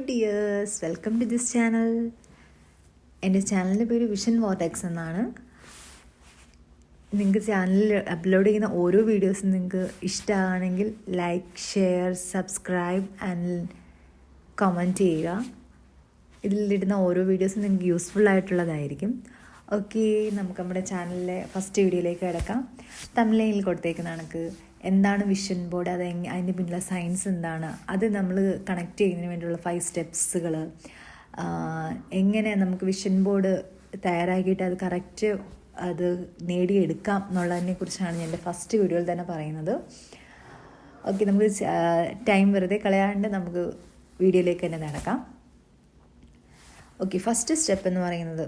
Dears, welcome to this channel. എൻ്റെ ചാനലിൻ്റെ പേര് വിഷൻ വോർട്ടെക്സ് എന്നാണ്. നിങ്ങൾക്ക് ചാനലിൽ അപ്ലോഡ് ചെയ്യുന്ന ഓരോ വീഡിയോസും നിങ്ങൾക്ക് ഇഷ്ടമാണെങ്കിൽ like, share, subscribe and comment ചെയ്യുക. ഇതിലിടുന്ന ഓരോ വീഡിയോസും നിങ്ങൾക്ക് യൂസ്ഫുൾ ആയിട്ടുള്ളതായിരിക്കും. ഓക്കെ, നമുക്ക് നമ്മുടെ ചാനലിലെ ഫസ്റ്റ് വീഡിയോയിലേക്ക് കിടക്കാം. തമിഴിൽ കൊടുത്തേക്കുന്ന കണക്ക് എന്താണ് വിഷൻ ബോർഡ്, അതിൻ്റെ പിന്നിലെ സയൻസ് എന്താണ്, അത് നമ്മൾ കണക്ട് ചെയ്യുന്നതിന് വേണ്ടിയുള്ള 5 സ്റ്റെപ്സുകൾ, എങ്ങനെ നമുക്ക് വിഷൻ ബോർഡ് തയ്യാറാക്കിയിട്ട് അത് കറക്റ്റ് അത് നേടിയെടുക്കാം എന്നുള്ളതിനെ കുറിച്ചാണ് ഞാൻ എൻ്റെ ഫസ്റ്റ് വീഡിയോയിൽ തന്നെ പറയുന്നത്. ഓക്കെ, നമുക്ക് ടൈം വെറുതെ കളയാണ്ട് നമുക്ക് വീഡിയോയിലേക്ക് തന്നെ നടക്കാം. ഓക്കെ, ഫസ്റ്റ് സ്റ്റെപ്പ് എന്ന് പറയുന്നത്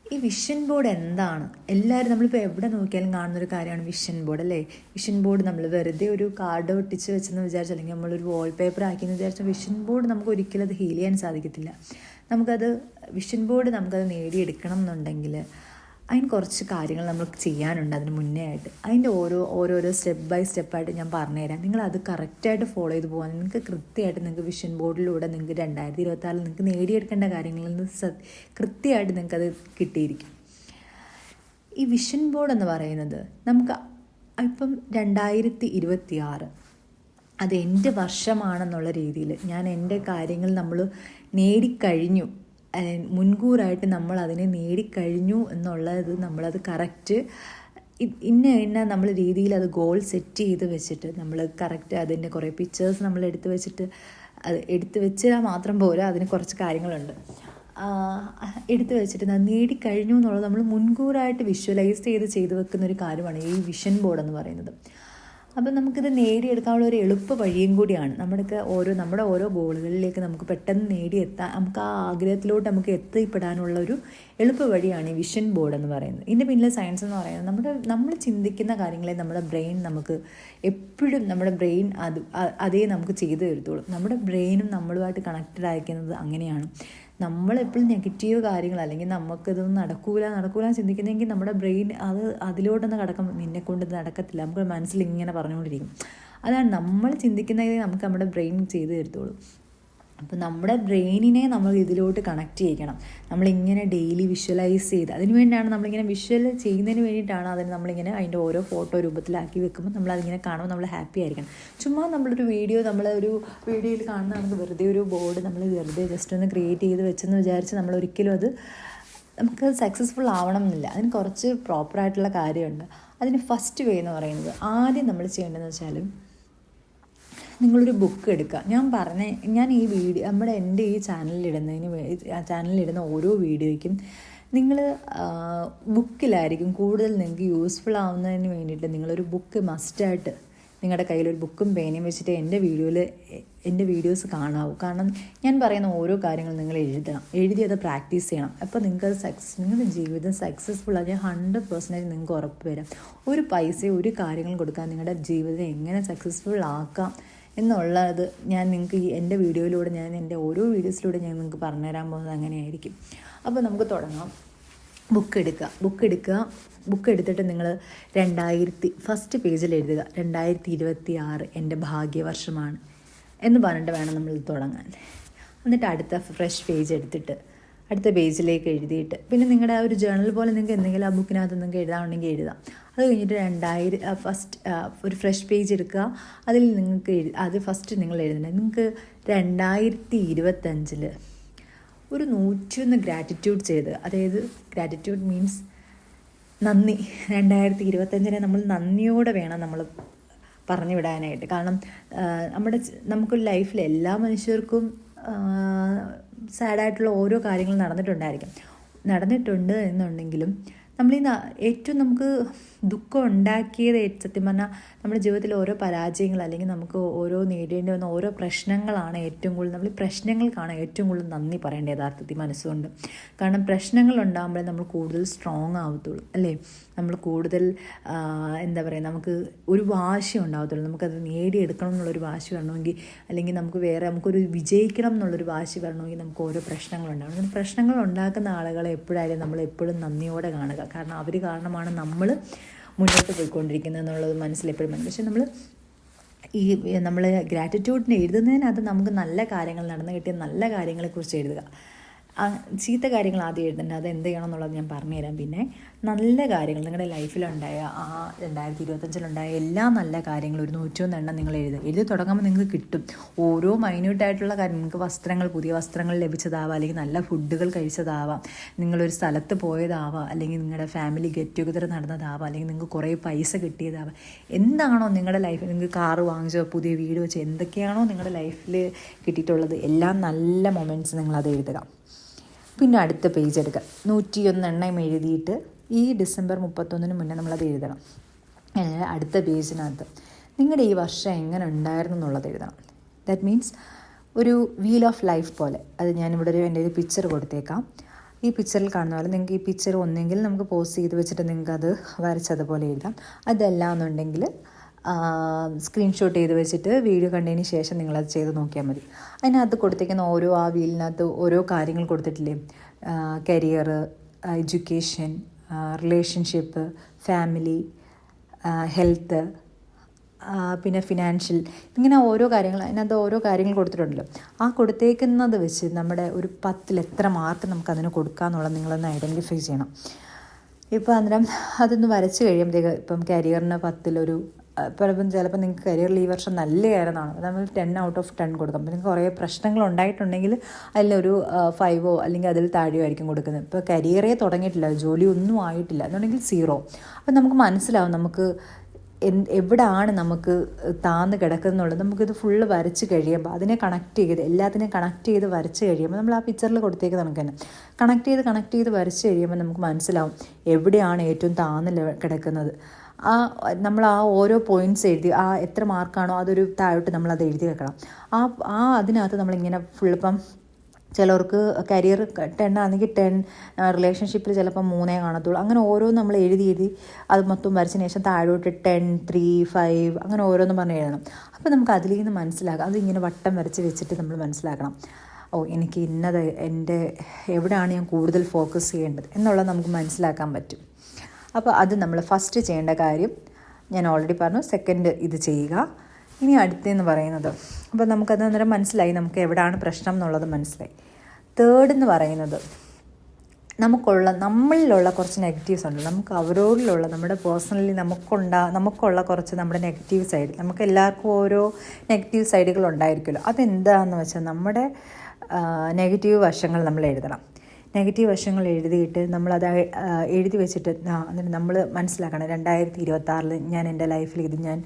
ഈ വിഷൻ ബോർഡ് എന്താണ്. എല്ലാവരും നമ്മളിപ്പോൾ എവിടെ നോക്കിയാലും കാണുന്നൊരു കാര്യമാണ് വിഷൻ ബോർഡ്, അല്ലേ? വിഷൻ ബോർഡ് നമ്മൾ വെറുതെ ഒരു കാർഡ് ഒട്ടിച്ച് വെച്ചെന്ന് വിചാരിച്ചാൽ, അല്ലെങ്കിൽ നമ്മളൊരു വാൾപേപ്പർ ആക്കിയെന്ന് വിചാരിച്ചാൽ വിഷൻ ബോർഡ് നമുക്ക് ഒരിക്കലും അത് ഹീൽ ചെയ്യാൻ സാധിക്കത്തില്ല. വിഷൻ ബോർഡ് നമുക്കത് നേടിയെടുക്കണം എന്നുണ്ടെങ്കിൽ അതിന് കുറച്ച് കാര്യങ്ങൾ നമുക്ക് ചെയ്യാനുണ്ട്. അതിന് മുന്നേ ആയിട്ട് അതിൻ്റെ ഓരോരോ സ്റ്റെപ്പ് ബൈ സ്റ്റെപ്പായിട്ട് ഞാൻ പറഞ്ഞുതരാം. നിങ്ങളത് കറക്റ്റായിട്ട് ഫോളോ ചെയ്ത് പോകാൻ നിങ്ങൾക്ക് കൃത്യമായിട്ട് നിങ്ങൾക്ക് വിഷൻ ബോർഡിലൂടെ നിങ്ങൾക്ക് 2026 നിങ്ങൾക്ക് നേടിയെടുക്കേണ്ട കാര്യങ്ങളിൽ നിന്ന് കൃത്യമായിട്ട് നിങ്ങൾക്കത് കിട്ടിയിരിക്കും. ഈ വിഷൻ ബോർഡ് എന്ന് പറയുന്നത് നമുക്ക് ഇപ്പം 2026 അത് എൻ്റെ വർഷമാണെന്നുള്ള രീതിയിൽ ഞാൻ എൻ്റെ കാര്യങ്ങൾ നമ്മൾ നേടിക്കഴിഞ്ഞു, മുൻകൂറായിട്ട് നമ്മൾ അതിനെ നേടിക്കഴിഞ്ഞു എന്നുള്ളത് നമ്മളത് കറക്റ്റ് ഇന്ന നമ്മൾ രീതിയിൽ അത് ഗോൾ സെറ്റ് ചെയ്ത് വെച്ചിട്ട് നമ്മൾ കറക്റ്റ് അതിൻ്റെ കുറേ പിക്ചേഴ്സ് നമ്മൾ എടുത്ത് വെച്ചിട്ട് അത് എടുത്ത് വെച്ചാൽ മാത്രം പോരാ, അതിന് കുറച്ച് കാര്യങ്ങളുണ്ട്. എടുത്ത് വെച്ചിട്ട് നേടിക്കഴിഞ്ഞു എന്നുള്ളത് നമ്മൾ മുൻകൂറായിട്ട് വിഷ്വലൈസ് ചെയ്ത് വെക്കുന്നൊരു കാര്യമാണ് ഈ വിഷൻ ബോർഡ് എന്ന് പറയുന്നത്. അപ്പം നമുക്കിത് നേടിയെടുക്കാനുള്ള ഒരു എളുപ്പ വഴിയും കൂടിയാണ്. നമ്മുടെ ഓരോ ഗോളുകളിലേക്ക് നമുക്ക് പെട്ടെന്ന് നേടിയെത്താൻ, നമുക്ക് ആ ആഗ്രഹത്തിലോട്ട് നമുക്ക് എത്തിപ്പെടാനുള്ള ഒരു എളുപ്പ വഴിയാണ് ഈ വിഷൻ ബോർഡ് എന്ന് പറയുന്നത്. ഇതിൻ്റെ പിന്നിലെ സയൻസ് എന്ന് പറയുന്നത് നമ്മൾ ചിന്തിക്കുന്ന കാര്യങ്ങളെ നമ്മുടെ ബ്രെയിൻ നമുക്ക് എപ്പോഴും അതേ നമുക്ക് ചെയ്തു തരത്തുള്ളൂ. നമ്മുടെ ബ്രെയിനും നമ്മളുമായിട്ട് കണക്റ്റഡ് ആയിരിക്കുന്നത് അങ്ങനെയാണ്. നമ്മളെപ്പോഴും നെഗറ്റീവ് കാര്യങ്ങൾ, അല്ലെങ്കിൽ നമുക്കിതൊന്നും നടക്കൂല ചിന്തിക്കുന്നെങ്കിൽ നമ്മുടെ ബ്രെയിൻ അതിലോട്ടൊന്ന് നിന്നെക്കൊണ്ട് നടക്കത്തില്ല, നമുക്ക് മനസ്സിൽ ഇങ്ങനെ പറഞ്ഞുകൊണ്ടിരിക്കും. അതാണ് നമ്മൾ ചിന്തിക്കുന്നതേ നമുക്ക് നമ്മുടെ ബ്രെയിൻ ചെയ്തു തരത്തുള്ളൂ. അപ്പോൾ നമ്മുടെ ബ്രെയിനിനെ നമ്മൾ ഇതിലോട്ട് കണക്ട് ചെയ്യിക്കണം. നമ്മളിങ്ങനെ ഡെയിലി വിഷ്വലൈസ് ചെയ്ത്, അതിന് വേണ്ടിയാണ് നമ്മളിങ്ങനെ വിഷ്വൽ ചെയ്യുന്നതിന് വേണ്ടിയിട്ടാണ് അതിന് നമ്മളിങ്ങനെ അതിൻ്റെ ഓരോ ഫോട്ടോ രൂപത്തിലാക്കി വെക്കുമ്പോൾ നമ്മളതിങ്ങനെ കാണുമ്പോൾ നമ്മൾ ഹാപ്പി ആയിരിക്കണം. ചുമ്മാ നമ്മളൊരു വീഡിയോയിൽ കാണുന്ന നമുക്ക് വെറുതെ ഒരു ബോർഡ് നമ്മൾ വെറുതെ ജസ്റ്റ് ഒന്ന് ക്രിയേറ്റ് ചെയ്ത് വെച്ചെന്ന് വിചാരിച്ച് നമ്മളൊരിക്കലും നമുക്ക് സക്സസ്ഫുൾ ആവണം എന്നില്ല. അതിന് കുറച്ച് പ്രോപ്പറായിട്ടുള്ള കാര്യമുണ്ട്. അതിന് ഫസ്റ്റ് വേ എന്ന് പറയുന്നത്, ആദ്യം നമ്മൾ ചെയ്യേണ്ടതെന്ന് വെച്ചാൽ നിങ്ങളൊരു ബുക്ക് എടുക്കുക. ഞാൻ ഈ വീഡിയോ എൻ്റെ ഈ ചാനലിലിടുന്ന ഓരോ വീഡിയോയ്ക്കും നിങ്ങൾ ബുക്കിലായിരിക്കും കൂടുതൽ നിങ്ങൾക്ക് യൂസ്ഫുൾ ആവുന്നതിന് വേണ്ടിയിട്ട് നിങ്ങളൊരു ബുക്ക് മസ്റ്റായിട്ട് നിങ്ങളുടെ കയ്യിലൊരു ബുക്കും പേനയും വെച്ചിട്ട് എൻ്റെ വീഡിയോസ് കാണാവൂ. കാരണം ഞാൻ പറയുന്ന ഓരോ കാര്യങ്ങളും നിങ്ങൾ എഴുതി അത് പ്രാക്ടീസ് ചെയ്യണം. അപ്പോൾ നിങ്ങളുടെ ജീവിതം സക്സസ്ഫുൾ ആയി 100% നിങ്ങൾക്ക് ഉറപ്പ് വരാം. ഒരു ഒരു കാര്യങ്ങളും കൊടുക്കാൻ നിങ്ങളുടെ ജീവിതം എങ്ങനെ സക്സസ്ഫുൾ ആക്കാം എന്നുള്ളത് ഞാൻ നിങ്ങൾക്ക് എൻ്റെ വീഡിയോയിലൂടെ എൻ്റെ ഓരോ വീഡിയോസിലൂടെ ഞാൻ നിങ്ങൾക്ക് പറഞ്ഞുതരാൻ പോകുന്നത് അങ്ങനെയായിരിക്കും. അപ്പോൾ നമുക്ക് തുടങ്ങാം. ബുക്ക് എടുത്തിട്ട് നിങ്ങൾ ഫസ്റ്റ് പേജിൽ എഴുതുക 2026 എൻ്റെ ഭാഗ്യവർഷമാണ് എന്ന് പറഞ്ഞിട്ട് വേണം നമ്മൾ തുടങ്ങാൻ. എന്നിട്ട് അടുത്ത ഫ്രഷ് പേജ് എടുത്തിട്ട് അടുത്ത പേജിലേക്ക് എഴുതിയിട്ട്, പിന്നെ നിങ്ങളുടെ ആ ഒരു ജേർണൽ പോലെ നിങ്ങൾക്ക് എന്തെങ്കിലും ആ ബുക്കിനകത്ത് നിങ്ങൾക്ക് എഴുതാനുണ്ടെങ്കിൽ എഴുതാം. അത് കഴിഞ്ഞിട്ട് ഒരു ഫ്രഷ് പേജ് എടുക്കുക. അതിൽ അത് ഫസ്റ്റ് നിങ്ങൾ എഴുതണം. നിങ്ങൾക്ക് 2025 ഒരു 101 ഗ്രാറ്റിറ്റ്യൂഡ് ചെയ്ത്, അതായത് ഗ്രാറ്റിറ്റ്യൂഡ് മീൻസ് നന്ദി. 2025 നമ്മൾ നന്ദിയോടെ വേണം നമ്മൾ പറഞ്ഞു വിടാനായിട്ട്. കാരണം നമുക്ക് ലൈഫിൽ എല്ലാ മനുഷ്യർക്കും സാഡായിട്ടുള്ള ഓരോ കാര്യങ്ങൾ നടന്നിട്ടുണ്ട് എന്നുണ്ടെങ്കിലും ഏറ്റവും നമുക്ക് ദുഃഖം ഉണ്ടാക്കിയത് സത്യം പറഞ്ഞാൽ നമ്മുടെ ജീവിതത്തിൽ ഓരോ പരാജയങ്ങൾ, അല്ലെങ്കിൽ നമുക്ക് നേടേണ്ടി വന്ന ഓരോ പ്രശ്നങ്ങളാണ് ഏറ്റവും കൂടുതൽ നമ്മൾ പ്രശ്നങ്ങൾക്കാണ് ഏറ്റവും കൂടുതൽ നന്ദി പറയേണ്ടത് യഥാർത്ഥത്തിൽ മനസ്സുകൊണ്ട്. കാരണം പ്രശ്നങ്ങൾ ഉണ്ടാകുമ്പോഴേ നമ്മൾ കൂടുതൽ സ്ട്രോങ് ആവത്തുള്ളൂ, അല്ലേ? നമ്മൾ കൂടുതൽ നമുക്ക് ഒരു വാശി ഉണ്ടാകത്തുള്ളൂ. നമുക്കത് നേടിയെടുക്കണം എന്നുള്ളൊരു വാശി വരണമെങ്കിൽ, അല്ലെങ്കിൽ നമുക്കൊരു വിജയിക്കണം എന്നുള്ളൊരു വാശി വരണമെങ്കിൽ നമുക്ക് ഓരോ പ്രശ്നങ്ങളുണ്ടാകണം. പ്രശ്നങ്ങൾ ഉണ്ടാക്കുന്ന ആളുകളെ എപ്പോഴായാലും നമ്മൾ എപ്പോഴും നന്ദിയോടെ കാണുക. കാരണം അവർ കാരണമാണ് നമ്മൾ മുന്നോട്ട് പോയിക്കൊണ്ടിരിക്കുന്നത് എന്നുള്ളത് മനസ്സിലെപ്പോഴും വേണം. പക്ഷെ നമ്മൾ ഈ നമ്മൾ ഗ്രാറ്റിറ്റ്യൂഡിന് എഴുതുന്നതിനകത്ത് നമുക്ക് നല്ല കാര്യങ്ങൾ നടന്നു കിട്ടിയ നല്ല കാര്യങ്ങളെക്കുറിച്ച് എഴുതുക. ചീത്ത കാര്യങ്ങൾ ആദ്യം എഴുതേണ്ട, അത് എന്ത് ചെയ്യണം എന്നുള്ളത് ഞാൻ പറഞ്ഞുതരാം. പിന്നെ നല്ല കാര്യങ്ങൾ നിങ്ങളുടെ ലൈഫിലുണ്ടായ 2025 എല്ലാ നല്ല കാര്യങ്ങളും ഒരു 101 എണ്ണം നിങ്ങൾ എഴുതി തുടങ്ങുമ്പോൾ നിങ്ങൾക്ക് കിട്ടും. ഓരോ മൈന്യൂട്ടായിട്ടുള്ള കാര്യം, നിങ്ങൾക്ക് വസ്ത്രങ്ങൾ, പുതിയ വസ്ത്രങ്ങൾ ലഭിച്ചതാവാം, അല്ലെങ്കിൽ നല്ല ഫുഡുകൾ കഴിച്ചതാവാം, നിങ്ങളൊരു സ്ഥലത്ത് പോയതാവാം, അല്ലെങ്കിൽ നിങ്ങളുടെ ഫാമിലി ഗെറ്റ് ടുഗദർ നടന്നതാവാം, അല്ലെങ്കിൽ നിങ്ങൾക്ക് കുറേ പൈസ കിട്ടിയതാവാം. എന്താണോ നിങ്ങളുടെ ലൈഫിൽ, നിങ്ങൾക്ക് കാറ് വാങ്ങിച്ചോ പുതിയ വീട് വെച്ചോ, എന്തൊക്കെയാണോ നിങ്ങളുടെ ലൈഫിൽ കിട്ടിയിട്ടുള്ളത്, എല്ലാം നല്ല മൊമെൻറ്റ്സ് നിങ്ങളത് എഴുതുക. പിന്നെ അടുത്ത പേജ് എടുക്കുക. 101 എണ്ണം എഴുതിയിട്ട് ഈ ഡിസംബർ 31 മുന്നേ നമ്മളത് എഴുതണം. അടുത്ത പേജിനകത്ത് നിങ്ങളുടെ ഈ വർഷം എങ്ങനെ ഉണ്ടായിരുന്നു എന്നുള്ളത് എഴുതണം. ദാറ്റ് മീൻസ് ഒരു വീൽ ഓഫ് ലൈഫ് പോലെ. അത് ഞാനിവിടെ എൻ്റെ ഒരു പിക്ചർ കൊടുത്തേക്കാം. ഈ പിക്ചറിൽ കാണുന്ന പോലെ നിങ്ങൾക്ക് ഈ പിക്ചർ ഒന്നെങ്കിൽ നമുക്ക് പോസ്റ്റ് ചെയ്ത് വെച്ചിട്ട് നിങ്ങൾക്കത് വരച്ചതുപോലെ എഴുതാം. അതല്ല എന്നുണ്ടെങ്കിൽ സ്ക്രീൻഷോട്ട് ചെയ്ത് വെച്ചിട്ട് വീഡിയോ കണ്ടതിന് ശേഷം നിങ്ങളത് ചെയ്ത് നോക്കിയാൽ മതി. അതിനകത്ത് കൊടുത്തേക്കുന്ന ആ വീലിനകത്ത് ഓരോ കാര്യങ്ങൾ കൊടുത്തിട്ടില്ലേ? Career, education, relationship, family, health, പിന്നെ ഫിനാൻഷ്യൽ, ഇങ്ങനെ ഓരോ കാര്യങ്ങൾ, അതിനകത്ത് ഓരോ കാര്യങ്ങൾ കൊടുത്തിട്ടുണ്ടല്ലോ. ആ കൊടുത്തേക്കുന്നത് വെച്ച് നമ്മുടെ ഒരു 10 എത്ര മാർക്ക് നമുക്കതിന് കൊടുക്കാമെന്നുള്ളത് നിങ്ങളൊന്ന് ഐഡൻറ്റിഫൈ ചെയ്യണം. ഇപ്പോൾ അന്നേരം അതൊന്ന് വരച്ച് കഴിയുമ്പോഴത്തേക്ക് ഇപ്പം കരിയറിന് 10 ചിലപ്പോൾ നിങ്ങൾക്ക് കരിയറിൽ ഈ വർഷം നല്ലതായിരുന്നാണ്, നമ്മൾ 10 ഔട്ട് ഓഫ് 10 കൊടുക്കാം. അപ്പോൾ നിങ്ങൾക്ക് കുറേ പ്രശ്നങ്ങൾ ഉണ്ടായിട്ടുണ്ടെങ്കിൽ അതിലൊരു 5 അല്ലെങ്കിൽ അതിൽ താഴെയോ ആയിരിക്കും കൊടുക്കുന്നത്. ഇപ്പോൾ കരിയറേ തുടങ്ങിയിട്ടില്ല, ജോലി ഒന്നും ആയിട്ടില്ല എന്നുണ്ടെങ്കിൽ 0. അപ്പം നമുക്ക് മനസ്സിലാവും നമുക്ക് എവിടെയാണ് നമുക്ക് താന്ന് കിടക്കുന്നുള്ളത്. നമുക്കിത് ഫുള്ള് വരച്ച് കഴിയുമ്പോൾ അതിനെ കണക്ട് ചെയ്ത്, എല്ലാത്തിനെയും കണക്ട് ചെയ്ത് വരച്ച് കഴിയുമ്പോൾ നമ്മൾ ആ പിക്ചറിൽ കൊടുത്തേക്ക് നമുക്ക് തന്നെ കണക്ട് ചെയ്ത് വരച്ച് കഴിയുമ്പോൾ നമുക്ക് മനസ്സിലാവും എവിടെയാണ് ഏറ്റവും താന്ന് കിടക്കുന്നത്. നമ്മൾ ഓരോ പോയിൻറ്റ്സ് എഴുതി എത്ര മാർക്കാണോ അതൊരു താഴോട്ട് നമ്മളത് എഴുതി വെക്കണം. അതിനകത്ത് നമ്മളിങ്ങനെ ഫുള്ളിപ്പം ചിലർക്ക് കരിയർ 10 ആണെങ്കിൽ 10, റിലേഷൻഷിപ്പിൽ ചിലപ്പോൾ 3 കാണത്തുള്ളൂ. അങ്ങനെ ഓരോന്ന് നമ്മൾ എഴുതി അത് മൊത്തം വരച്ചതിന് ശേഷം താഴോട്ട് 10, 3, 5 അങ്ങനെ ഓരോന്നും പറഞ്ഞ് എഴുതണം. അപ്പോൾ നമുക്ക് അതിൽ നിന്ന് മനസ്സിലാക്കാം. അതിങ്ങനെ വട്ടം വരച്ച് വെച്ചിട്ട് നമ്മൾ മനസ്സിലാക്കണം, എനിക്ക് ഇന്നത് എൻ്റെ എവിടെയാണ് ഞാൻ കൂടുതൽ ഫോക്കസ് ചെയ്യേണ്ടത് എന്നുള്ളത് നമുക്ക് മനസ്സിലാക്കാൻ പറ്റും. അപ്പോൾ അത് നമ്മൾ ഫസ്റ്റ് ചെയ്യേണ്ട കാര്യം ഞാൻ ഓൾറെഡി പറഞ്ഞു. സെക്കൻഡ് ഇത് ചെയ്യുക. ഇനി അടുത്തെന്ന് പറയുന്നത്, അപ്പോൾ നമുക്കത് അന്നേരം മനസ്സിലായി നമുക്ക് എവിടെയാണ് പ്രശ്നം എന്നുള്ളത് മനസ്സിലായി. തേർഡ് എന്ന് പറയുന്നത് നമ്മളിലുള്ള കുറച്ച് നെഗറ്റീവ്സ് ഉണ്ട്. നമുക്ക് അവരോടിലുള്ള നമ്മുടെ പേഴ്സണലി നമുക്കുള്ള കുറച്ച് നമ്മുടെ നെഗറ്റീവ് സൈഡ്, നമുക്ക് എല്ലാവർക്കും ഓരോ നെഗറ്റീവ് സൈഡുകൾ ഉണ്ടായിരിക്കുമല്ലോ. അതെന്താണെന്ന് വെച്ചാൽ നമ്മുടെ നെഗറ്റീവ് വശങ്ങൾ നമ്മൾ എഴുതണം. നെഗറ്റീവ് വശങ്ങൾ എഴുതിയിട്ട് നമ്മളത് എഴുതി വെച്ചിട്ട് എന്നിട്ട് നമ്മൾ മനസ്സിലാക്കണം 2026 ഞാൻ എൻ്റെ ലൈഫിൽ ഇത് ഞാൻ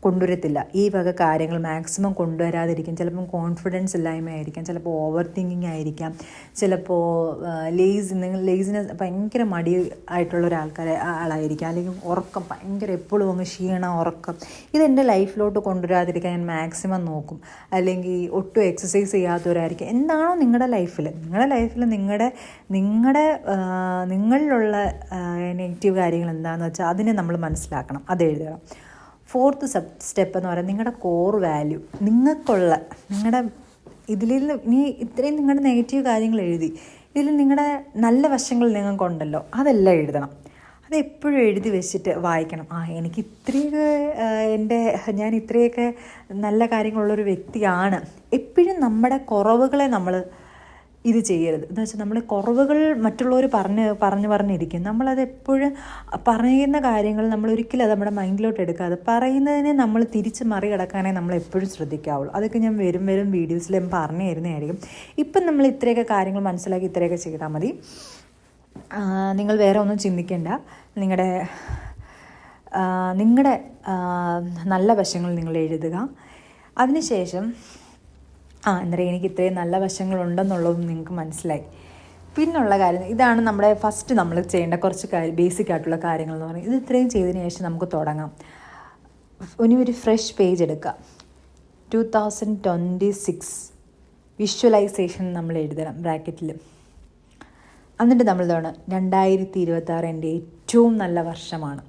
കൊണ്ടുവരത്തില്ല. ഈ വക കാര്യങ്ങൾ മാക്സിമം കൊണ്ടുവരാതിരിക്കും. ചിലപ്പം കോൺഫിഡൻസ് ഇല്ലായ്മ ആയിരിക്കാം, ചിലപ്പോൾ ഓവർ തിങ്കിങ് ആയിരിക്കാം, ചിലപ്പോൾ ലേസിനെസ് ഭയങ്കര മടി ആയിട്ടുള്ള ആളായിരിക്കാം, അല്ലെങ്കിൽ ഉറക്കം ഭയങ്കര എപ്പോഴും അങ്ങ് ക്ഷീണം, ഉറക്കം. ഇതെൻ്റെ ലൈഫിലോട്ട് കൊണ്ടുവരാതിരിക്കാൻ ഞാൻ മാക്സിമം നോക്കും. അല്ലെങ്കിൽ ഒട്ടും എക്സസൈസ് ചെയ്യാത്തവരായിരിക്കും. എന്താണോ നിങ്ങളുടെ ലൈഫിൽ നിങ്ങളിലുള്ള നെഗറ്റീവ് കാര്യങ്ങൾ എന്താണെന്ന് വെച്ചാൽ അതിനെ നമ്മൾ മനസ്സിലാക്കണം, അത് എഴുതണം. 4th സ്റ്റെപ്പ് എന്ന് പറയുന്നത് നിങ്ങളുടെ കോർ വാല്യൂ, നിങ്ങളുടെ ഇതിൽ നീ ഇത്രയും നിങ്ങളുടെ നെഗറ്റീവ് കാര്യങ്ങൾ എഴുതി, ഇതിൽ നിങ്ങളുടെ നല്ല വശങ്ങൾ നിങ്ങൾക്കുണ്ടല്ലോ അതെല്ലാം എഴുതണം. അതെപ്പോഴും എഴുതി വെച്ചിട്ട് വായിക്കണം. എനിക്ക് ഞാൻ ഇത്രയൊക്കെ നല്ല കാര്യങ്ങളുള്ളൊരു വ്യക്തിയാണ്. എപ്പോഴും നമ്മുടെ കുറവുകളെ നമ്മൾ ഇത് ചെയ്യരുത്. എന്ന് വെച്ചാൽ നമ്മൾ കുറവുകൾ മറ്റുള്ളവർ പറഞ്ഞിരിക്കും. നമ്മളത് എപ്പോഴും പറയുന്ന കാര്യങ്ങൾ നമ്മൾ ഒരിക്കലും അത് നമ്മുടെ മൈൻഡിലോട്ട് എടുക്കാതെ പറയുന്നതിനെ നമ്മൾ തിരിച്ച് മറികടക്കാനേ നമ്മൾ എപ്പോഴും ശ്രദ്ധിക്കാവുള്ളൂ. അതൊക്കെ ഞാൻ വരും വീഡിയോസിൽ ഞാൻ പറഞ്ഞു തരുന്നതായിരിക്കും. ഇപ്പം നമ്മൾ ഇത്രയൊക്കെ കാര്യങ്ങൾ മനസ്സിലാക്കി ഇത്രയൊക്കെ ചെയ്താൽ മതി. നിങ്ങൾ വേറെ ഒന്നും ചിന്തിക്കേണ്ട. നിങ്ങളുടെ നല്ല വശങ്ങൾ നിങ്ങൾ എഴുതുക. അതിനുശേഷം അന്നേരം എനിക്ക് ഇത്രയും നല്ല വശങ്ങളുണ്ടെന്നുള്ളതും നിങ്ങൾക്ക് മനസ്സിലായി. പിന്നുള്ള കാര്യം ഇതാണ് നമ്മുടെ ഫസ്റ്റ് നമ്മൾ ചെയ്യേണ്ട കുറച്ച് ബേസിക് ആയിട്ടുള്ള കാര്യങ്ങൾ എന്ന് പറയുന്നത്. ഇത് ഇത്രയും ചെയ്തതിന് ശേഷം നമുക്ക് തുടങ്ങാം. ഇനി ഒരു ഫ്രഷ് പേജ് എടുക്കുക. 2026 വിഷ്വലൈസേഷൻ നമ്മൾ എഴുതണം ബ്രാക്കറ്റിൽ. എന്നിട്ട് നമ്മൾ 2026 എൻ്റെ ഏറ്റവും നല്ല വർഷമാണ്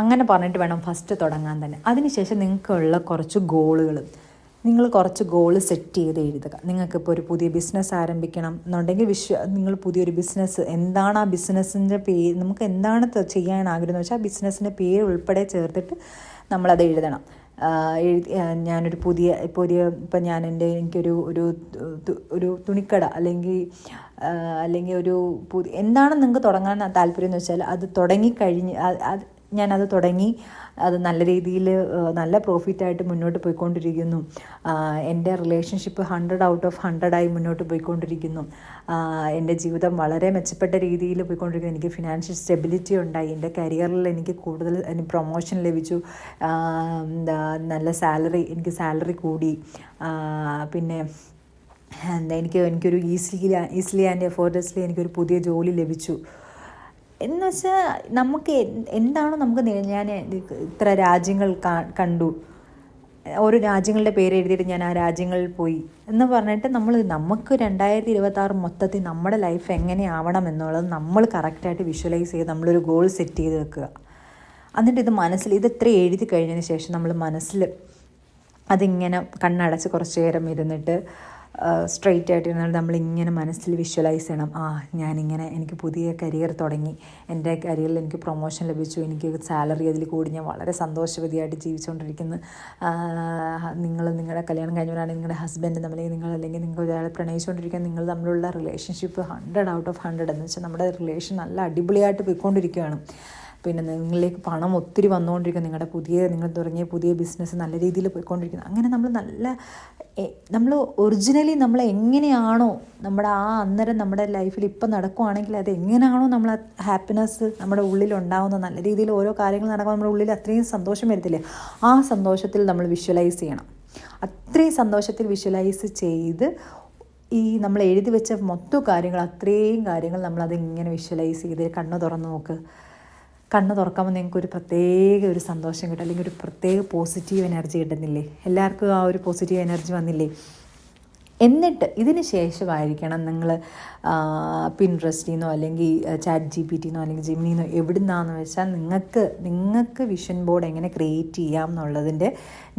അങ്ങനെ പറഞ്ഞിട്ട് വേണം ഫസ്റ്റ് തുടങ്ങാൻ തന്നെ. അതിനുശേഷം നിങ്ങൾക്കുള്ള കുറച്ച് നിങ്ങൾ കുറച്ച് ഗോൾ സെറ്റ് ചെയ്ത് എഴുതുക. നിങ്ങൾക്കിപ്പോൾ ഒരു പുതിയ ബിസിനസ് ആരംഭിക്കണം എന്നുണ്ടെങ്കിൽ നിങ്ങൾ പുതിയൊരു ബിസിനസ്, എന്താണ് ആ ബിസിനസ്സിൻ്റെ പേര്, നമുക്ക് എന്താണ് ചെയ്യാൻ ആഗ്രഹം എന്ന് വെച്ചാൽ ആ ബിസിനസ്സിൻ്റെ പേര് ഉൾപ്പെടെ ചേർത്തിട്ട് നമ്മളത് എഴുതണം. ഞാനൊരു ഇപ്പം എനിക്കൊരു ഒരു ഒരു തുണിക്കട അല്ലെങ്കിൽ ഒരു എന്താണ് നിങ്ങൾക്ക് തുടങ്ങാൻ താല്പര്യം എന്ന് വെച്ചാൽ അത് തുടങ്ങിക്കഴിഞ്ഞ് ഞാനത് തുടങ്ങി അത് നല്ല രീതിയിൽ നല്ല പ്രോഫിറ്റായിട്ട് മുന്നോട്ട് പോയിക്കൊണ്ടിരിക്കുന്നു. എൻ്റെ റിലേഷൻഷിപ്പ് 100 ഔട്ട് ഓഫ് 100 മുന്നോട്ട് പോയിക്കൊണ്ടിരിക്കുന്നു. എൻ്റെ ജീവിതം വളരെ മെച്ചപ്പെട്ട രീതിയിൽ പോയിക്കൊണ്ടിരിക്കുന്നു. എനിക്ക് ഫിനാൻഷ്യൽ സ്റ്റെബിലിറ്റി ഉണ്ടായി. എൻ്റെ കരിയറിൽ എനിക്ക് കൂടുതൽ പ്രൊമോഷൻ ലഭിച്ചു. നല്ല എനിക്ക് സാലറി കൂടി. പിന്നെ എനിക്കൊരു ഈസിലി ആൻഡ് എഫോർട്ട്ലെസ്ലി എനിക്കൊരു പുതിയ ജോലി ലഭിച്ചു. എന്ന് വെച്ചാൽ നമുക്ക് എന്താണോ നമുക്ക് ഞാൻ ഇത്ര രാജ്യങ്ങൾ കണ്ടു, ഓരോ രാജ്യങ്ങളുടെ പേര് എഴുതിയിട്ട് ഞാൻ ആ രാജ്യങ്ങളിൽ പോയി എന്ന് പറഞ്ഞിട്ട് നമുക്ക് 2026 മൊത്തത്തിൽ നമ്മുടെ ലൈഫ് എങ്ങനെയാവണം എന്നുള്ളത് നമ്മൾ കറക്റ്റായിട്ട് വിഷ്വലൈസ് ചെയ്ത് നമ്മളൊരു ഗോൾ സെറ്റ് ചെയ്ത് വെക്കുക. എന്നിട്ട് ഇത് ഇത്ര എഴുതി കഴിഞ്ഞതിന് ശേഷം നമ്മൾ മനസ്സിൽ അതിങ്ങനെ കണ്ണടച്ച് കുറച്ച് നേരം ഇരുന്നിട്ട് സ്ട്രെയിറ്റ് ആയിട്ട് ഇരുന്നാൽ നമ്മളിങ്ങനെ മനസ്സിൽ വിഷ്വലൈസ് ചെയ്യണം. എനിക്ക് പുതിയ കരിയർ തുടങ്ങി, എൻ്റെ കരിയറിൽ എനിക്ക് പ്രൊമോഷൻ ലഭിച്ചു, എനിക്ക് സാലറി അതിൽ കൂടി, ഞാൻ വളരെ സന്തോഷവതിയായിട്ട് ജീവിച്ചുകൊണ്ടിരിക്കുന്നു. നിങ്ങളുടെ കല്യാണം കഴിഞ്ഞവരാണെങ്കിൽ നിങ്ങളുടെ ഹസ്ബൻഡ് അല്ലെങ്കിൽ നിങ്ങൾ ഒരാളെ പ്രണയിച്ചുകൊണ്ടിരിക്കുന്ന നിങ്ങൾ തമ്മിലുള്ള റിലേഷൻഷിപ്പ് 100 ഔട്ട് ഓഫ് 100 എന്ന് വെച്ചാൽ നമ്മുടെ റിലേഷൻ നല്ല അടിപൊളിയായിട്ട് പോയിക്കൊണ്ടിരിക്കുകയാണ്. പിന്നെ നിങ്ങളിലേക്ക് പണം ഒത്തിരി വന്നുകൊണ്ടിരിക്കുന്നു, നിങ്ങൾ തുടങ്ങിയ പുതിയ ബിസിനസ് നല്ല രീതിയിൽ പോയിക്കൊണ്ടിരിക്കുന്നു. അങ്ങനെ നമ്മൾ ഒറിജിനലി നമ്മൾ എങ്ങനെയാണോ നമ്മുടെ അന്നേരം നമ്മുടെ ലൈഫിൽ ഇപ്പം നടക്കുവാണെങ്കിൽ അത് എങ്ങനെയാണോ നമ്മൾ ഹാപ്പിനെസ് നമ്മുടെ ഉള്ളിലുണ്ടാവുന്ന നല്ല രീതിയിൽ ഓരോ കാര്യങ്ങൾ നടക്കുമ്പോൾ നമ്മുടെ ഉള്ളിൽ അത്രയും സന്തോഷം വരത്തില്ലേ, ആ സന്തോഷത്തിൽ നമ്മൾ വിഷ്വലൈസ് ചെയ്യണം. അത്രയും സന്തോഷത്തിൽ വിഷ്വലൈസ് ചെയ്ത് നമ്മൾ എഴുതി വെച്ച അത്രയും കാര്യങ്ങൾ നമ്മളതിങ്ങനെ വിഷ്വലൈസ് ചെയ്ത് കണ്ണ് തുറന്ന് നോക്ക്. കണ്ണ് തുറക്കുമ്പോൾ നിങ്ങൾക്കൊരു പ്രത്യേക ഒരു സന്തോഷം കിട്ടും, അല്ലെങ്കിൽ ഒരു പ്രത്യേക പോസിറ്റീവ് എനർജി കിട്ടുന്നില്ലേ? എല്ലാവർക്കും ആ ഒരു പോസിറ്റീവ് എനർജി വന്നില്ലേ? എന്നിട്ട് ഇതിന് ശേഷമായിരിക്കണം നിങ്ങൾ പിൻട്രസ്റ്റിൽ നിന്നോ അല്ലെങ്കിൽ ചാറ്റ് GPT അല്ലെങ്കിൽ ജെമിനിന്നോ എവിടുന്നാന്ന് വെച്ചാൽ നിങ്ങൾക്ക് വിഷൻ ബോർഡ് എങ്ങനെ ക്രിയേറ്റ് ചെയ്യാം എന്നുള്ളതിൻ്റെ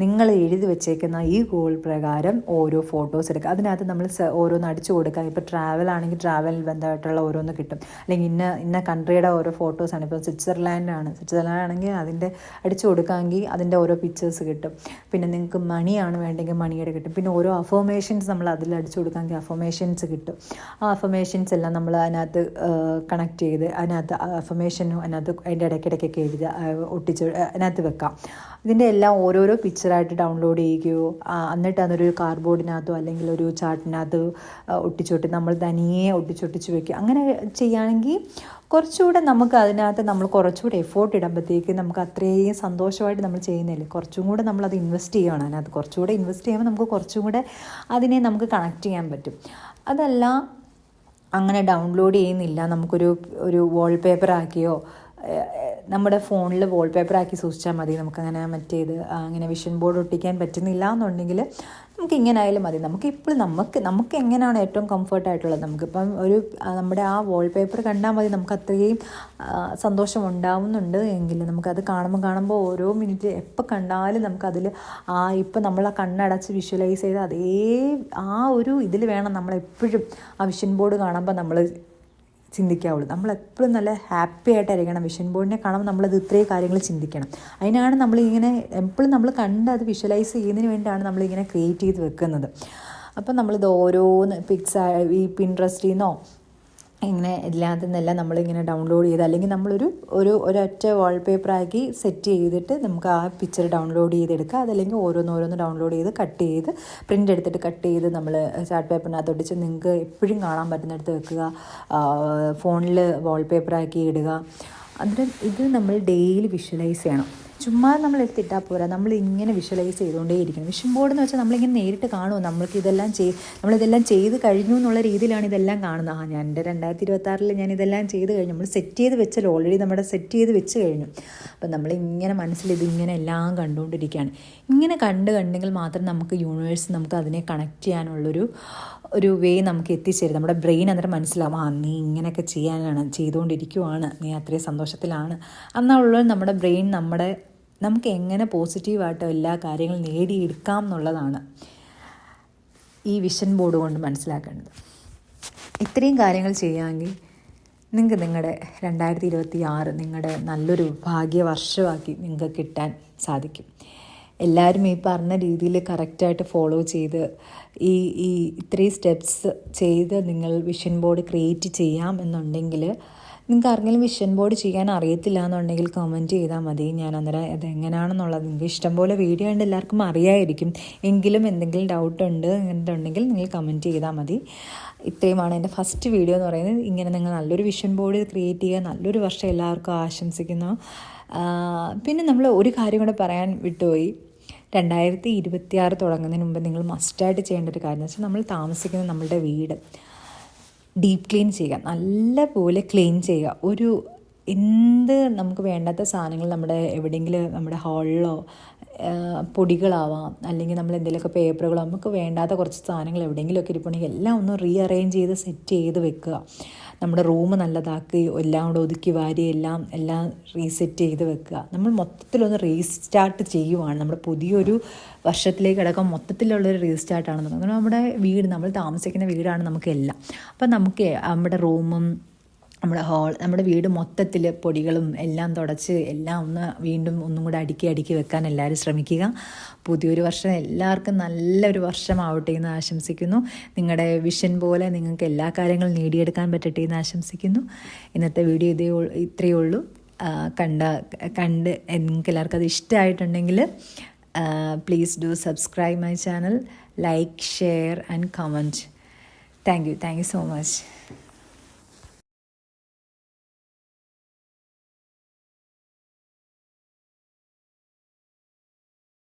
നിങ്ങൾ എഴുതി വെച്ചേക്കുന്ന ഈ ഗോൾ പ്രകാരം ഓരോ ഫോട്ടോസ് എടുക്കുക. അതിനകത്ത് നമ്മൾ ഓരോന്ന് അടിച്ചു കൊടുക്കുക. ഇപ്പോൾ ട്രാവൽ ആണെങ്കിൽ ട്രാവലിൽ ബന്ധമായിട്ടുള്ള ഓരോന്ന് കിട്ടും, അല്ലെങ്കിൽ ഇന്ന കൺട്രിയുടെ ഓരോ ഫോട്ടോസാണ്. ഇപ്പോൾ സ്വിറ്റ്സർലാൻഡ് ആണെങ്കിൽ അതിൻ്റെ അടിച്ചു കൊടുക്കാമെങ്കിൽ അതിൻ്റെ ഓരോ പിക്ചേഴ്സ് കിട്ടും. പിന്നെ നിങ്ങൾക്ക് മണിയാണ് വേണ്ടെങ്കിൽ മണിയുടെ കിട്ടും. പിന്നെ ഓരോ അഫർമേഷൻസ് നമ്മൾ അതിൽ അടിച്ചു കൊടുക്കാമെങ്കിൽ അഫർമേഷൻസ് കിട്ടും. ആ അഫർമേഷൻസ് എല്ലാം നമ്മൾ അതിനകത്ത് കണക്ട് ചെയ്ത് അഫർമേഷനും അതിൻ്റെ ഇടയ്ക്കിടയ്ക്കൊക്കെ ഒട്ടിച്ച് അതിനകത്ത് വെക്കാം. ഇതിൻ്റെ എല്ലാം ഓരോരോ പിക്ചറായിട്ട് ഡൗൺലോഡ് ചെയ്യുകയോ എന്നിട്ട് അതൊരു കാർഡ്ബോർഡിനകത്തോ അല്ലെങ്കിൽ ഒരു ചാർട്ടിനകത്ത് ഒട്ടിച്ചൊട്ടി നമ്മൾ തനിയെ ഒട്ടിച്ചൊട്ടിച്ച് വയ്ക്കുക. അങ്ങനെ ചെയ്യുകയാണെങ്കിൽ കുറച്ചുകൂടെ നമുക്ക് അതിനകത്ത് നമ്മൾ കുറച്ചുകൂടെ എഫോർട്ട് ഇടുമ്പോഴത്തേക്ക് നമുക്ക് അത്രയും സന്തോഷമായിട്ട് നമ്മൾ ചെയ്യുന്നില്ലേ, കുറച്ചും കൂടെ നമ്മളത് ഇൻവെസ്റ്റ് ചെയ്യുകയാണ്. അതിനകത്ത് കുറച്ചുകൂടെ ഇൻവെസ്റ്റ് ചെയ്യുമ്പോൾ നമുക്ക് കുറച്ചും കൂടെ അതിനെ നമുക്ക് കണക്ട് ചെയ്യാൻ പറ്റും. അതല്ല അങ്ങനെ ഡൗൺലോഡ് ചെയ്യുന്നില്ല, നമുക്കൊരു വാൾപേപ്പർ ആക്കിയോ നമ്മുടെ ഫോണിൽ വാൾപേപ്പറാക്കി സൂക്ഷിച്ചാൽ മതി. നമുക്കങ്ങനെ അങ്ങനെ വിഷൻ ബോർഡ് ഒട്ടിക്കാൻ പറ്റുന്നില്ല എന്നുണ്ടെങ്കിൽ നമുക്ക് ഇങ്ങനെ ആയാലും മതി. നമുക്ക് എങ്ങനെയാണ് ഏറ്റവും കംഫർട്ടായിട്ടുള്ളത്, നമുക്കിപ്പം നമ്മുടെ ആ വാൾപേപ്പർ കണ്ടാൽ മതി. നമുക്ക് അത്രയും സന്തോഷം ഉണ്ടാവുന്നുണ്ട് എങ്കിൽ നമുക്കത് കാണുമ്പോൾ ഓരോ മിനിറ്റ് എപ്പോൾ കണ്ടാലും നമുക്കതിൽ ഇപ്പം നമ്മൾ ആ കണ്ണടച്ച് വിഷ്വലൈസ് ചെയ്ത് ആ ഒരു ഇതിൽ വേണം നമ്മളെപ്പോഴും ആ വിഷൻ ബോർഡ് കാണുമ്പോൾ നമ്മൾ ചിന്തിക്കാവുള്ളൂ. നമ്മളെപ്പോഴും നല്ല ഹാപ്പി ആയിട്ടായിരിക്കണം. വിഷൻ ബോർഡിനെ കാണുമ്പോൾ നമ്മളത് ഇത്രയും കാര്യങ്ങൾ ചിന്തിക്കണം. അതിനാണ് നമ്മളിങ്ങനെ എപ്പോഴും നമ്മൾ കണ്ട് അത് വിഷ്വലൈസ് ചെയ്യുന്നതിന് വേണ്ടിയാണ് നമ്മളിങ്ങനെ ക്രിയേറ്റ് ചെയ്ത് വെക്കുന്നത്. അപ്പം നമ്മളിത് ഓരോന്ന് ഈ പിൻട്രസ്റ്റിൽ നിന്നോ ഇങ്ങനെ എല്ലാത്തിൽ നിന്നെല്ലാം നമ്മളിങ്ങനെ ഡൗൺലോഡ് ചെയ്ത് അല്ലെങ്കിൽ ഒരൊറ്റ വാൾപേപ്പറാക്കി സെറ്റ് ചെയ്തിട്ട് നമുക്ക് ആ പിക്ചർ ഡൗൺലോഡ് ചെയ്തെടുക്കുക. അതല്ലെങ്കിൽ ഓരോന്ന് ഡൗൺലോഡ് ചെയ്ത് കട്ട് ചെയ്ത് പ്രിൻ്റ് എടുത്തിട്ട് കട്ട് ചെയ്ത് നമ്മൾ ചാർട്ട് പേപ്പറിനകത്ത് ഒട്ടിച്ച് നിങ്ങൾക്ക് എപ്പോഴും കാണാൻ പറ്റുന്നിടത്ത് വെക്കുക. ഫോണിൽ വാൾപേപ്പറാക്കി ഇടുക. അന്നേരം ഇത് നമ്മൾ ഡെയിലി വിഷ്വലൈസ് ചെയ്യണം. ചുമ്മാ നമ്മൾ എടുത്തിട്ടാൽ പോരാ, നമ്മളിങ്ങനെ വിഷ്വലൈസ് ചെയ്തുകൊണ്ടേയിരിക്കണം. വിഷൻ ബോർഡ് എന്ന് വെച്ചാൽ നമ്മളിങ്ങനെ നേരിട്ട് കാണുമോ, നമ്മളിതെല്ലാം ചെയ്ത് കഴിഞ്ഞു എന്നുള്ള രീതിയിലാണ് ഇതെല്ലാം കാണുന്നത്. ഞാൻ എൻ്റെ 2026 ഞാനിതെല്ലാം ചെയ്ത് കഴിഞ്ഞു. നമ്മൾ സെറ്റ് ചെയ്ത് വെച്ചല്ലോ, ഓൾറെഡി നമ്മുടെ സെറ്റ് ചെയ്ത് വെച്ച് കഴിഞ്ഞു. അപ്പം നമ്മളിങ്ങനെ മനസ്സിൽ ഇതിങ്ങനെ എല്ലാം കണ്ടുകൊണ്ടിരിക്കുകയാണ്. ഇങ്ങനെ കണ്ടെങ്കിൽ മാത്രം നമുക്ക് യൂണിവേഴ്സ് നമുക്ക് അതിനെ കണക്ട് ചെയ്യാനുള്ളൊരു വേ നമുക്ക് എത്തിച്ചേരും. നമ്മുടെ ബ്രെയിൻ അന്നേരം മനസ്സിലാവും, നീ ഇങ്ങനെയൊക്കെ ചെയ്തുകൊണ്ടിരിക്കുവാണ്, നീ അത്രയും സന്തോഷത്തിലാണ് എന്നുള്ളത് നമ്മുടെ ബ്രെയിൻ നമുക്ക് എങ്ങനെ പോസിറ്റീവായിട്ട് എല്ലാ കാര്യങ്ങളും നേടിയെടുക്കാം എന്നുള്ളതാണ് ഈ വിഷൻ ബോർഡ് കൊണ്ട് മനസ്സിലാക്കേണ്ടത്. ഇത്രയും കാര്യങ്ങൾ ചെയ്യാമെങ്കിൽ നിങ്ങൾക്ക് നിങ്ങളുടെ 2026 നിങ്ങളുടെ നല്ലൊരു ഭാഗ്യവർഷമാക്കി നിങ്ങൾക്ക് കിട്ടാൻ സാധിക്കും. എല്ലാവരും ഈ പറഞ്ഞ രീതിയിൽ കറക്റ്റായിട്ട് ഫോളോ ചെയ്ത് ഈ ഈ ഇത്രയും സ്റ്റെപ്സ് ചെയ്ത് നിങ്ങൾ വിഷൻ ബോർഡ് ക്രിയേറ്റ് ചെയ്യാം എന്നുണ്ടെങ്കിൽ, നിങ്ങൾക്ക് ആർക്കെങ്കിലും വിഷൻ ബോർഡ് ചെയ്യാൻ അറിയത്തില്ല എന്നുണ്ടെങ്കിൽ കമൻറ്റ് ചെയ്താൽ മതി. ഞാൻ അന്നേരം അതെങ്ങനെയാണെന്നുള്ളത് നിങ്ങൾക്ക് ഇഷ്ടംപോലെ വീഡിയോ ഉണ്ട്, എല്ലാവർക്കും അറിയാമായിരിക്കും. എങ്കിലും എന്തെങ്കിലും ഡൗട്ട് ഉണ്ട് എന്നുണ്ടെങ്കിൽ നിങ്ങൾ കമൻറ്റ് ചെയ്താൽ മതി. ഇത്രയുമാണ് എൻ്റെ ഫസ്റ്റ് വീഡിയോ എന്ന് പറയുന്നത്. ഇങ്ങനെ നിങ്ങൾ നല്ലൊരു വിഷൻ ബോർഡ് ക്രിയേറ്റ് ചെയ്യുക. നല്ലൊരു വർഷം എല്ലാവർക്കും ആശംസിക്കുന്നു. പിന്നെ നമ്മൾ ഒരു കാര്യം കൂടെ പറയാൻ വിട്ടുപോയി. 2026 തുടങ്ങുന്നതിന് മുമ്പ് നിങ്ങൾ മസ്റ്റായിട്ട് ചെയ്യേണ്ട ഒരു കാര്യം എന്ന് വെച്ചാൽ, നമ്മൾ താമസിക്കുന്ന നമ്മളുടെ വീട് ഡീപ്പ് ക്ലീൻ ചെയ്യുക, നല്ലപോലെ ക്ലീൻ ചെയ്യുക. എന്ത് നമുക്ക് വേണ്ടാത്ത സാധനങ്ങൾ നമ്മുടെ എവിടെയെങ്കിലും നമ്മുടെ ഹാളിലോ പൊടികളാവാം, അല്ലെങ്കിൽ നമ്മൾ എന്തെങ്കിലുമൊക്കെ പേപ്പറുകളോ, നമുക്ക് വേണ്ടാത്ത കുറച്ച് സാധനങ്ങൾ എവിടെയെങ്കിലുമൊക്കെ ഇരിപ്പുണ്ടെങ്കിൽ എല്ലാം ഒന്ന് റീഅറേഞ്ച് ചെയ്ത് സെറ്റ് ചെയ്ത് വെക്കുക. നമ്മുടെ റൂം നല്ലതാക്കി എല്ലാം കൂടെ ഒതുക്കി വാരി എല്ലാം റീസെറ്റ് ചെയ്ത് വെക്കുക. നമ്മൾ മൊത്തത്തിലൊന്ന് റീസ്റ്റാർട്ട് ചെയ്യുവാണ്. നമ്മുടെ പുതിയൊരു വർഷത്തിലേക്ക് കിടക്കാൻ മൊത്തത്തിലുള്ളൊരു റീസ്റ്റാർട്ടാണെന്ന് തോന്നുന്നു. നമ്മുടെ വീട്, നമ്മൾ താമസിക്കുന്ന വീടാണ് നമുക്കെല്ലാം. അപ്പം നമുക്ക് നമ്മുടെ റൂമും നമ്മുടെ നമ്മുടെ വീട് മൊത്തത്തിൽ പൊടികളും എല്ലാം തുടച്ച് എല്ലാം വീണ്ടും ഒന്നും കൂടെ അടുക്കി വെക്കാൻ എല്ലാവരും ശ്രമിക്കുക. പുതിയൊരു വർഷം എല്ലാവർക്കും നല്ലൊരു വർഷമാവട്ടെ എന്ന് ആശംസിക്കുന്നു. നിങ്ങളുടെ വിഷൻ പോലെ നിങ്ങൾക്ക് എല്ലാ കാര്യങ്ങളും നേടിയെടുക്കാൻ പറ്റട്ടെ എന്ന് ആശംസിക്കുന്നു. ഇന്നത്തെ വീഡിയോ ഇത്രയേ ഉള്ളൂ. കണ്ട് നിങ്ങൾക്ക് എല്ലാവർക്കും അത് ഇഷ്ടമായിട്ടുണ്ടെങ്കിൽ please do subscribe my channel, like, share and comment. Thank you so much.